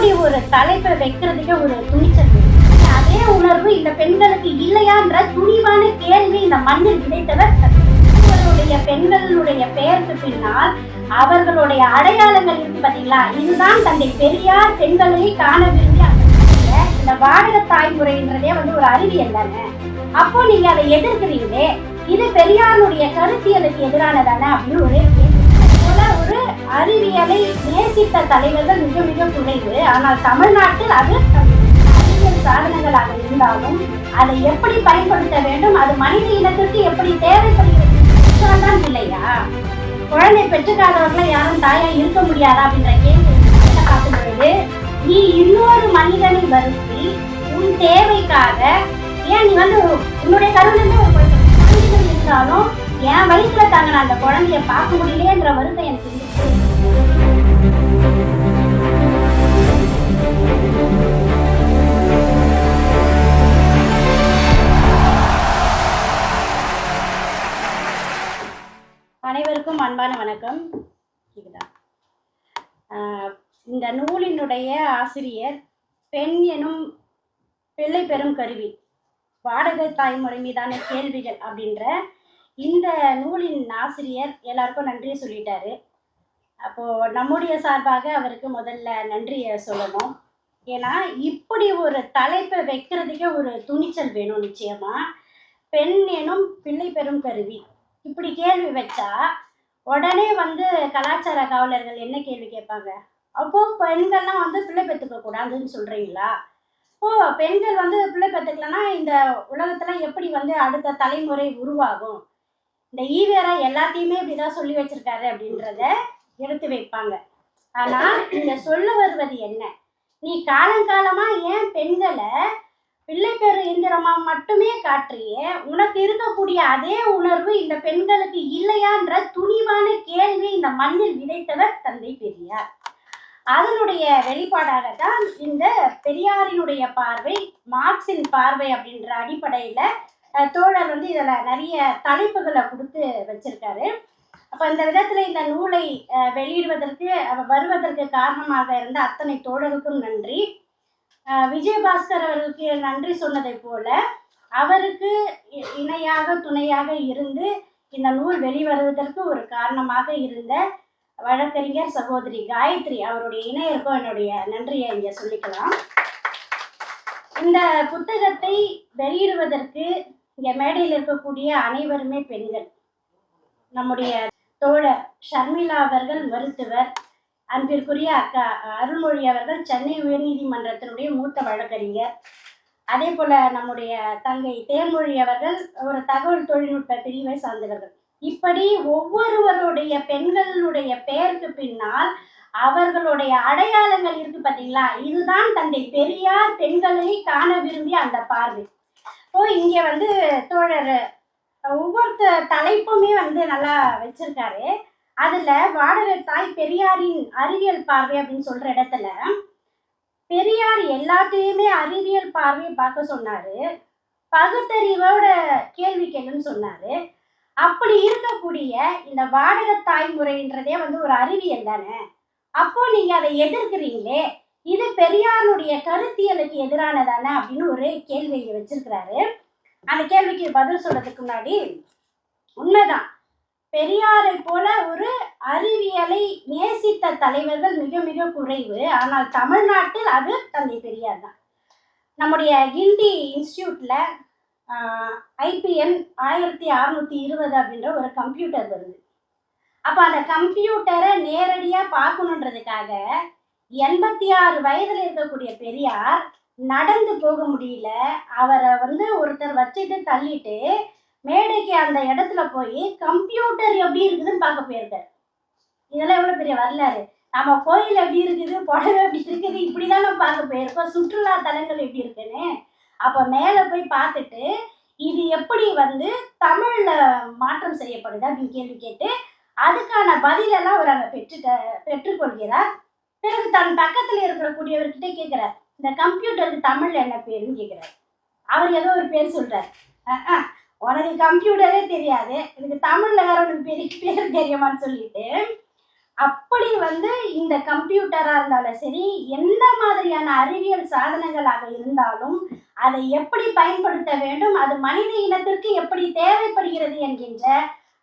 இப்படி ஒரு தலைப்பை வைக்கிறதுக்கு ஒரு துணிச்சல் அதே உணர்வு இந்த பெண்களுக்கு இல்லையான்ற துணிவான கேள்வி இந்த மண்ணில் விதைத்தவர் இவருடைய பெண்களுடைய பெயருக்கு பின்னால் அவர்களுடைய அடையாளங்கள் இருக்கு பாத்தீங்களா. இதுதான் தந்தை பெரியார் பெண்களை காண விரும்பிய இந்த வாடகை தாய்முறைன்றதே ஒரு அறிவியல் தானே. அப்போ நீங்க அதை எதிர்க்கிறீங்களே, இது பெரியாருடைய கருத்தியலுக்கு எதிரானதானே அப்படின்னு ஒரு ஒரு அறிவியலை நேசித்த தலைவர்கள் மிக மிக குறைவு. ஆனால் தமிழ்நாட்டில் அது அறிவியல் சாதனங்களாக இருந்தாலும் அதை எப்படி பயன்படுத்த வேண்டும், அது மனித இனத்திற்கு எப்படி தேவைப்படுகிறது தான் இல்லையா. குழந்தை பெற்றுக்காதவர்களை யாரும் தாயா இருக்க முடியாதா அப்படின்ற கேள்வி பார்க்கும் பொழுது, நீ இன்னொரு மனிதனை வருத்தி உன் தேவைக்காக ஏன் நீ உன்னுடைய கருவிலிருந்து ஒரு குழந்தைகள் இருந்தாலும் என் வயிற்றுல தாங்க அந்த குழந்தைய பார்க்க முடியலன்ற வருத்தம் எனக்கு இருந்துச்சு. அனைவருக்கும் அன்பான வணக்கம். இந்த நூலினுடைய ஆசிரியர் பெண் எனும் பிள்ளை பெறும் கருவி, வாடகை தாய்மொழி மீதான கேள்விகள் அப்படின்ற இந்த நூலின் ஆசிரியர் எல்லாருக்கும் நன்றியை சொல்லிட்டாரு. அப்போது நம்முடைய சார்பாக அவருக்கு முதல்ல நன்றியை சொல்லணும். ஏன்னா இப்படி ஒரு தலைப்பை வைக்கிறதுக்கே ஒரு துணிச்சல் வேணும். நிச்சயமாக பெண் எனும் பிள்ளை பெறும் கருவி இப்படி கேள்வி வச்சா உடனே கலாச்சார காவலர்கள் என்ன கேள்வி கேட்பாங்க, அப்போது பெண்கள்லாம் பிள்ளை பெற்றுக்க கூடாதுன்னு சொல்கிறீங்களா? பெண்கள் பிள்ளை பெற்றுக்கலன்னா இந்த உலகத்துல எப்படி அடுத்த தலைமுறை உருவாகும்? இந்த ஈவேரா எல்லாத்தையுமே இப்படிதான் சொல்லி வச்சிருக்காரு அப்படின்றத எடுத்து வைப்பாங்க. ஆனா இங்க சொல்ல வருவது என்ன, நீ காலங்காலமா ஏன் பெண்களை பிள்ளை பெறு இயந்திரமா மட்டுமே காற்றியே, உனக்கு இருக்கக்கூடிய அதே உணர்வு இந்த பெண்களுக்கு இல்லையான்ற துணிவான கேள்வி இந்த மண்ணில் விதைத்தவர் தந்தை பெரியார். அதனுடைய வெளிப்பாடாக தான் இந்த பெரியாரினுடைய பார்வை, மார்க்சின் பார்வை அப்படின்ற அடிப்படையில் தோழர் இதில் நிறைய தலைப்புகளை கொடுத்து வச்சிருக்காரு. அப்போ இந்த விதத்தில் இந்த நூலை வெளியிடுவதற்கு வருவதற்கு காரணமாக இருந்த அத்தனை தோழருக்கும் நன்றி. விஜயபாஸ்கர் அவர்களுக்கு நன்றி சொன்னதை போல அவருக்கு இணையாக துணையாக இருந்து இந்த நூல் வெளிவருவதற்கு ஒரு காரணமாக இருந்த வழக்கறிஞர் சகோதரி காயத்ரி அவருடைய இணையருக்கும் என்னுடைய நன்றியை இங்கே சொல்லிக்கலாம். இந்த புத்தகத்தை வெளியிடுவதற்கு இங்கே மேடையில் இருக்கக்கூடிய அனைவருமே பெண்கள். நம்முடைய தோழர் ஷர்மிளா அவர்கள் மருத்துவர், அன்பிற்குரிய அக்கா அருள்மொழி அவர்கள் சென்னை உயர்நீதிமன்றத்தினுடைய மூத்த வழக்கறிஞர், அதே போல நம்முடைய தங்கை தேன்மொழி அவர்கள் ஒரு தகவல் தொழில்நுட்ப பிரிவை சார்ந்தவர்கள். இப்படி ஒவ்வொருவருடைய பெண்களுடைய பெயருக்கு பின்னால் அவர்களுடைய அடையாளங்கள் இருக்கு பார்த்தீங்களா. இதுதான் தந்தை பெரியார் பெண்களை காண விரும்பிய அந்த பார்வை. இங்கே தோழர் ஒவ்வொரு தலைப்புமே நல்லா வச்சிருக்காரு. அதுல வாடகை தாய் பெரியாரின் அறிவியல் பார்வை அப்படின்னு சொல்ற இடத்துல பெரியார் எல்லாத்தையுமே அறிவியல் பார்வையை பார்க்க சொன்னாரு, பகுத்தறிவோட கேள்வி கேளுன்னு சொன்னாரு. அப்படி இருக்கக்கூடிய இந்த வாடகை தாய்முறைன்றதே ஒரு அறிவியல் தானே. அப்போ நீங்க அதை எதிர்க்கிறீங்களே, இது பெரியாருடைய கருத்தியலுக்கு எதிரானதானே அப்படின்னு ஒரு கேள்வி இங்க வச்சிருக்கிறாரு. அந்த கேள்விக்கு பதில் சொல்றதுக்கு முன்னாடி, உண்மைதான் பெரியாரை போல ஒரு அறிவியலை நேசித்த தலைவர்கள் மிக மிக குறைவு. ஆனால் தமிழ்நாட்டில் அது தந்தை பெரியார் தான். நம்முடைய கிண்டி இன்ஸ்டியூட்ல IPN 1620 அப்படின்ற ஒரு கம்ப்யூட்டர் வருது. அப்போ அந்த கம்ப்யூட்டரை நேரடியாக பார்க்கணுன்றதுக்காக 86 வயதில் இருக்கக்கூடிய பெரியார் நடந்து போக முடியல. அவரை ஒருத்தர் வச்சுட்டு தள்ளிட்டு மேடைக்கு அந்த இடத்துல போய் கம்ப்யூட்டர் எப்படி இருக்குதுன்னு பார்க்க போயிருக்காரு. இதெல்லாம் எவ்வளோ பெரிய வரலாறு. நம்ம கோயில் எப்படி இருக்குது, புடவை எப்படி இருக்குது, இப்படி தான் நம்ம பார்க்க போயிருக்கோம். சுற்றுலா தலங்கள் எப்படி இருக்குன்னு அப்போ மேலே போய் பார்த்துட்டு இது எப்படி தமிழில் மாற்றம் செய்யப்படுது அப்படின்னு கேள்வி கேட்டு அதுக்கான பதிலெல்லாம் அவர் அங்கே பெற்றுக்கொள்கிறார். பிறகு தன் பக்கத்தில் இருக்கக்கூடியவர்கிட்ட கேட்குறார், இந்த கம்ப்யூட்டருக்கு தமிழில் என்ன பேருன்னு கேட்குறாரு. அவர் ஏதோ ஒரு பேர் சொல்கிறார். உனக்கு கம்ப்யூட்டரே தெரியாது, எனக்கு தமிழில் வேற உனக்கு பெரிய பேர் தெரியுமான்னு சொல்லிட்டு அப்படி வந்து இந்த கம்ப்யூட்டரா இருந்தாலும் சரி, எந்த மாதிரியான அறிவியல் சாதனங்களாக இருந்தாலும் அதை எப்படி பயன்படுத்த வேண்டும், அது மனித இனத்திற்கு எப்படி தேவைப்படுகிறது என்கின்ற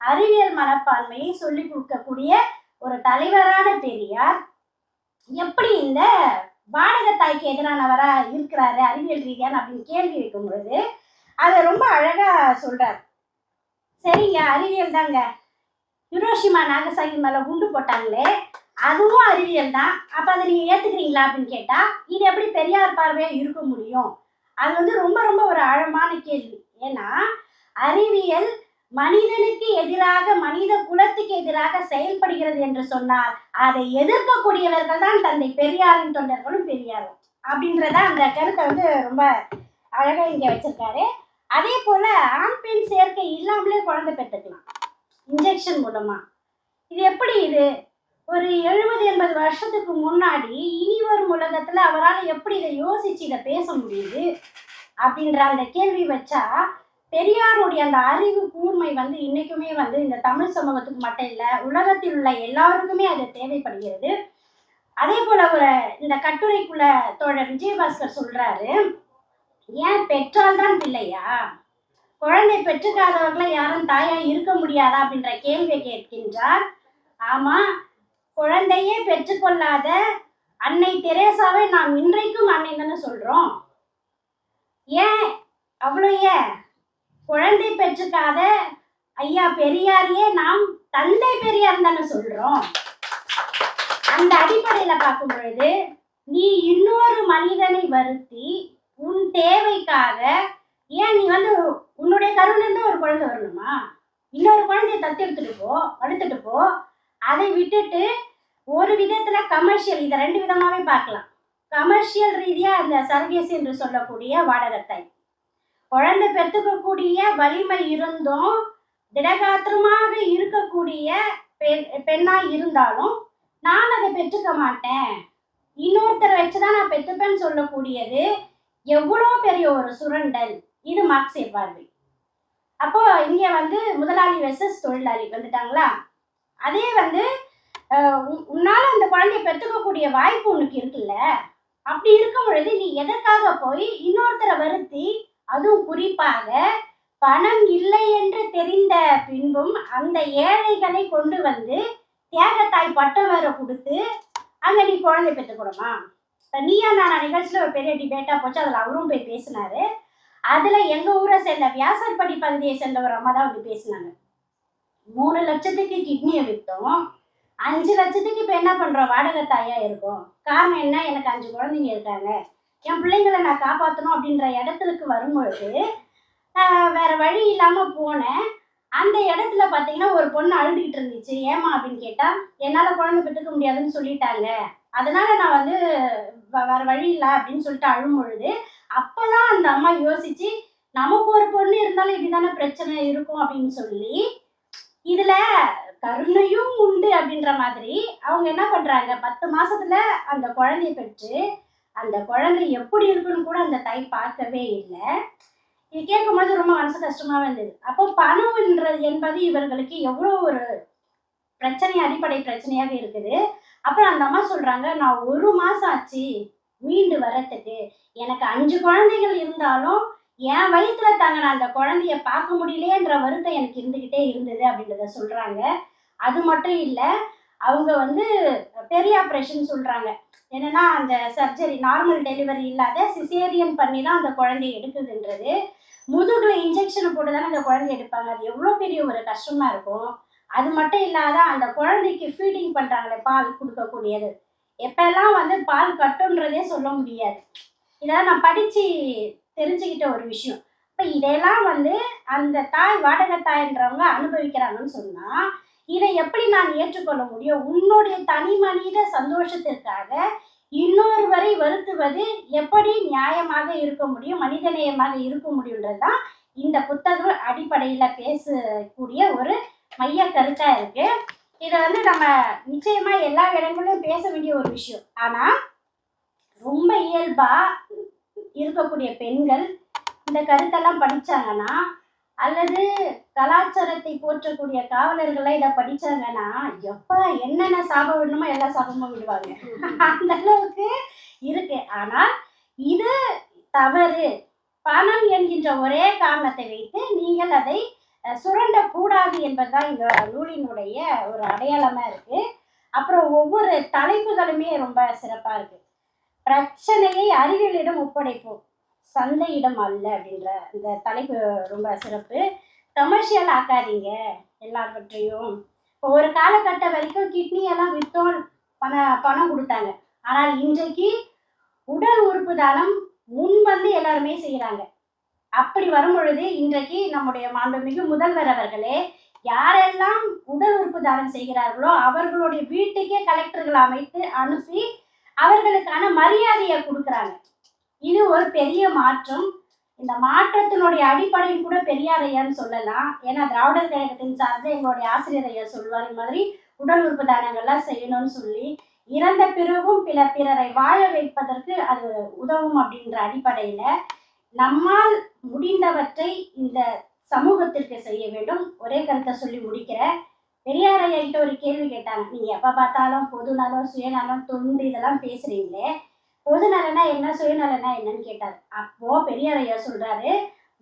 அறிவியல் மனப்பான்மையை சொல்லிக் கொடுக்கக்கூடிய ஒரு தலைவரான பெரியார் எப்படி இந்த வாடகத்தாய்க்கு எதிரானவரா இருக்கிறாரு அறிவியல் ரீதியான அப்படின்னு கேள்வி வைக்கும் பொழுது அதை ரொம்ப அழகா சொல்றாரு. சரிங்க, அறிவியல் தாங்க. ஹிரோஷிமா நாகசாகி மேல குண்டு போட்டாங்களே, அதுவும் அறிவியல் தான். அப்ப அதை நீங்க ஏத்துக்கிறீங்களா அப்படின்னு கேட்டா, இது எப்படி பெரியார் பார்வையா இருக்க முடியும்? அது வந்து ரொம்ப ரொம்ப ஒரு ஆழமான கேள்வி. ஏன்னா அறிவியல் மனிதனுக்கு எதிராக, மனித குலத்துக்கு எதிராக செயல்படுகிறது என்று சொன்னால் அதை எதிர்க்கக்கூடியவர்கள் தான் தந்தை பெரியாரின் தொண்டர்களும் பெரியாரும் அப்படின்றத அந்த கருத்தை வந்து ரொம்ப அழகா இங்க வச்சிருக்காரு. அதே போல ஆண் பெண் சேர்க்கை இல்லாமலே குழந்தை பெற்றுக்கலாம் இன்ஜெக்ஷன் மூலமா. இது எப்படி? இது ஒரு 70-80 வருஷத்துக்கு முன்னாடி இனி வரும் உலகத்துல அவரால் எப்படி இதை யோசிச்சு இதை பேச முடியுது அப்படின்ற அந்த கேள்வி வச்சா, பெரியாருடைய அந்த அறிவு கூர்மை வந்து இன்னைக்குமே வந்து இந்த தமிழ் சமூகத்துக்கு மட்டும் இல்லை, உலகத்தில் உள்ள எல்லாருக்குமே அது தேவைப்படுகிறது. அதே போல ஒரு இந்த கட்டுரைக்குள்ள தோழர் விஜயபாஸ்கர் சொல்றாரு, ஏன் பெற்றால் தான் பிள்ளையா, குழந்தை பெற்றுக்காதவர்களை யாரும் தாயா இருக்க முடியாதா அப்படின்ற கேள்வியை கேட்கின்றார். ஆமா, குழந்தையே பெற்றுக்கொள்ளாத அன்னை தெரேசாவை நாம் இன்றைக்கும் அன்னைன்னு சொல்றோம். ஏன் அவ்வளோ? ஏன் குழந்தை பெற்றுக்காத ஐயா பெரியாரையே நாம் தந்தை பெரியார் தானே சொல்றோம். அந்த அடிப்படையில பார்க்கும் பொழுது நீ இன்னொரு மனிதனை வருத்தி உன் தேவைக்காக, ஏன் நீ வந்து உன்னுடைய கருவில இருந்து ஒரு குழந்தை வரணுமா? இன்னொரு குழந்தைய தத்தெடுத்துட்டு போ, வளர்த்துட்டு போ. அதை விட்டுட்டு ஒரு விதத்துல கமர்ஷியல், இதை ரெண்டு விதமாவே பார்க்கலாம். கமர்ஷியல் ரீதியா அந்த சர்வீஸ் என்று சொல்லக்கூடிய வாடகத்தாய், குழந்தை பெற்றுக்கக்கூடிய வலிமை இருந்தும் திடகாத்திரமாக இருக்கக்கூடிய பெண்ணா இருந்தாலும் நான் அதை பெற்றுக்க மாட்டேன், இன்னொருத்தரை வச்சுதான் நான் பெற்றுப்பேன்னு சொல்லக்கூடியது எவ்வளோ பெரிய ஒரு சுரண்டல். இது மார்க்சிய பார்வை. அப்போ இங்க வந்து முதலாளி வெர்சஸ் தொழிலாளி வந்துட்டாங்களா. அதே வந்து உன்னால அந்த குழந்தைய பெற்றுக்கக்கூடிய வாய்ப்பு உனக்கு இருக்குல்ல, அப்படி இருக்கும் பொழுது நீ எதற்காக போய் இன்னொருத்தரை வருத்தி, அதுவும் குறிப்பாக பணம் இல்லை என்று தெரிந்த பின்பும் அந்த ஏழைகளை கொண்டு வந்து தியாகத்தாய் பட்டம் வேற கொடுத்து அங்க நீ குழந்தை பெற்றுக்கணுமா? நீயா நானா நிகழ்ச்சியில ஒரு பெரிய டிபேட்டா போச்சு, அதுல அவரும் போய் பேசினாரு. அதுல எங்க ஊரை சேர்ந்த வியாசர்படி பகுதியை சேர்ந்த ஒரு அம்மா தான் வந்து பேசினாங்க. 3 லட்சத்துக்கு கிட்னியை விற்றோம், 5 லட்சத்துக்கு இப்போ என்ன பண்றோம், வாடகை தாயா இருக்கும். காரணம் என்ன? எனக்கு 5 குழந்தைங்க இருக்காங்க, என் பிள்ளைங்களை நான் காப்பாற்றணும் அப்படின்ற இடத்துக்கு வரும்பொழுது வேற வழி இல்லாம போனேன். அந்த இடத்துல பார்த்தீங்கன்னா ஒரு பொண்ணு அழுதுகிட்டு இருந்துச்சு. ஏமா அப்படின்னு கேட்டா, என்னால் குழந்தை பெற்றுக்க முடியாதுன்னு சொல்லிட்டாங்க, அதனால நான் வந்து வேற வழி இல்லை அப்படின்னு சொல்லிட்டு அழும் பொழுது அப்பதான் அந்த அம்மா யோசிச்சு, நமக்கு ஒரு பொண்ணு இருந்தாலும் இப்படிதானே பிரச்சனை இருக்கும் அப்படின்னு சொல்லி, இதுல கருணையும் உண்டு அப்படின்ற மாதிரி அவங்க என்ன பண்றாங்க, 10 மாசத்துல அந்த குழந்தைய பெற்று அந்த குழந்தை எப்படி இருக்குன்னு கூட அந்த தாய் பார்க்கவே இல்லை. இது கேட்கும் போது ரொம்ப மனசு கஷ்டமாவே இருந்தது. அப்போ பணம் என்பது இவர்களுக்கு எவ்வளோ ஒரு பிரச்சனை, அடிப்படை பிரச்சனையாக இருக்குது. அப்புறம் அந்த அம்மா சொல்றாங்க, நான் 1 மாசம் ஆச்சு மீண்டு வரத்துக்கு, எனக்கு 5 குழந்தைகள் இருந்தாலும் என் வயிற்றுல தாங்க அந்த குழந்தைய பார்க்க முடியலையேன்ற வருத்தம் எனக்கு இருந்துகிட்டே இருந்தது அப்படின்றத சொல்றாங்க. அது மட்டும் இல்லை, அவங்க வந்து பெரிய ஆப்ரேஷன் சொல்றாங்க. என்னன்னா அந்த சர்ஜரி நார்மல் டெலிவரி இல்லாத சிசேரியன் பண்ணி தான் அந்த குழந்தைய எடுக்குதுன்றது. முதுகுல இன்ஜெக்ஷனை போட்டு தானே அந்த குழந்தைய எடுப்பாங்க. அது எவ்வளோ பெரிய ஒரு கஷ்டமா இருக்கும். அது மட்டும் இல்லாத அந்த குழந்தைக்கு ஃபீடிங் பண்றாங்களே, பால் கொடுக்கக்கூடியது, எப்பெல்லாம் வந்து பால் கட்டுன்றதே சொல்ல முடியாது. இதெல்லாம் நான் படிச்சு தெரிஞ்சுக்கிட்ட ஒரு விஷயம். இப்போ இதெல்லாம் வந்து அந்த தாய், வாடகை தாய்ன்றவங்க அனுபவிக்கிறாங்கன்னு சொன்னா இதை எப்படி நான் ஏற்றுக்கொள்ள முடியும்? உன்னுடைய தனி மனித சந்தோஷத்திற்காக இன்னொருவரை வருத்துவது எப்படி நியாயமாக இருக்க முடியும், மனிதநேயமாக இருக்க முடியுன்றதுதான் இந்த புத்தக அடிப்படையில பேசக்கூடிய ஒரு மைய கருத்தா இருக்கு. இதை வந்து நம்ம நிச்சயமா எல்லா இடங்களிலும் பேச வேண்டிய ஒரு விஷயம். ஆனா ரொம்ப இயல்பா இருக்கக்கூடிய பெண்கள் இந்த கருத்தெல்லாம் படிச்சாங்கன்னா அல்லது கலாச்சாரத்தை போற்றக்கூடிய காவலர்கள்லாம் இதை படிச்சாங்கன்னா எப்பா என்னென்ன சாபம் விடணுமோ எல்லா சாபமும் விடுவாங்க. அந்த அளவுக்கு இருக்கு. ஆனால் இது தவறு. பணம் என்கின்ற ஒரே காரணத்தை வைத்து நீங்கள் அதை சுரண்டக்கூடாது என்பதுதான் இந்த நூலினுடைய ஒரு அடையாளமா இருக்கு. அப்புறம் ஒவ்வொரு தலைப்புகளுமே ரொம்ப சிறப்பா இருக்கு. பிரச்சனையை அறிவியலிடம் ஒப்படைப்போம், சந்தையிடம் அல்ல அப்படின்ற இந்த தலைப்பு ரொம்ப சிறப்பு. கமர்ஷியல் ஆக்காதீங்க எல்லாவற்றையும். இப்போ ஒரு காலகட்டம் வரைக்கும் கிட்னி எல்லாம் விற்றோம், பணம் கொடுத்தாங்க. ஆனால் இன்றைக்கு உடல் உறுப்பு தானம் முன் வந்து எல்லாருமே செய்கிறாங்க. அப்படி வரும் பொழுது இன்றைக்கு நம்முடைய மாண்புமிகு முதல்வர் அவர்களே யாரெல்லாம் உடல் உறுப்பு தானம் செய்கிறார்களோ அவர்களுடைய வீட்டுக்கே கலெக்டர்கள் அமைத்து அனுப்பி அவர்களுக்கான மரியாதையை கொடுக்குறாங்க. இது ஒரு பெரிய மாற்றம். இந்த மாற்றத்தினுடைய அடிப்படையில் கூட பெரியார் ஐயான்னு சொல்லலாம். ஏன்னா திராவிடர் கழகத்தின் சார்ந்து எங்களுடைய ஆசிரியர் ஐயா சொல்வார், இந்த மாதிரி உடல் உறுப்பு தானங்கள்லாம் செய்யணும்னு சொல்லி, இறந்த பிறகும் பிறரை வாழ வைப்பதற்கு அது உதவும் அப்படின்ற அடிப்படையில் நம்மால் முடிந்தவற்றை இந்த சமூகத்திற்கு செய்ய வேண்டும். ஒரே கருத்தை சொல்லி முடிக்கிறேன். பெரியார் ஐயா கிட்ட ஒரு கேள்வி கேட்டாங்க, நீங்க எப்ப பார்த்தாலும் பொதுநலம் சுயநலம் தொண்டு இதெல்லாம் பேசுறீங்களே, பொதுநலனா என்ன சுயநலனா என்னன்னு கேட்டார். அப்போ பெரியார் ஐயா சொல்றாரு,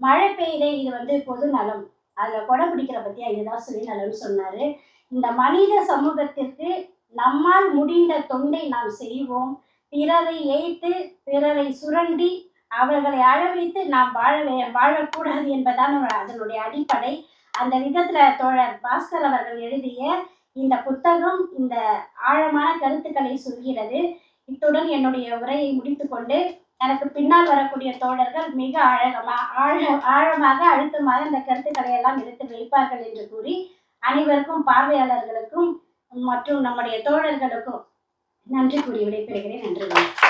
மழை பெய்யுதே இது வந்து பொதுநலம், அதுல கொடை பிடிக்கிற பத்தியா இதுதான் சுயநலம்னு சொன்னாரு. இந்த மனித சமூகத்திற்கு நம்மால் முடிந்த தொண்டை நாம் செய்வோம். பிறரை ஏய்த்து பிறரை சுரண்டி அவர்களை அழ வைத்து நாம் வாழக்கூடாது என்பதான் அதனுடைய அடிப்படை. அந்த விதத்துல தோழர் பாஸ்கர் அவர்கள் எழுதிய இந்த புத்தகம் இந்த ஆழமான கருத்துக்களை சொல்கிறது. இத்துடன் என்னுடைய உரையை முடித்துக்கொண்டு, எனக்கு பின்னால் வரக்கூடிய தோழர்கள் மிக ஆழமாக அழுத்தமாக இந்த கருத்துக்களை எல்லாம் எடுத்து வைப்பார்கள் என்று கூறி அனைவருக்கும் பார்வையாளர்களுக்கும் மற்றும் நம்முடைய தோழர்களுக்கும் நன்றி கூறி விடைபெறுகிறேன். நன்றி.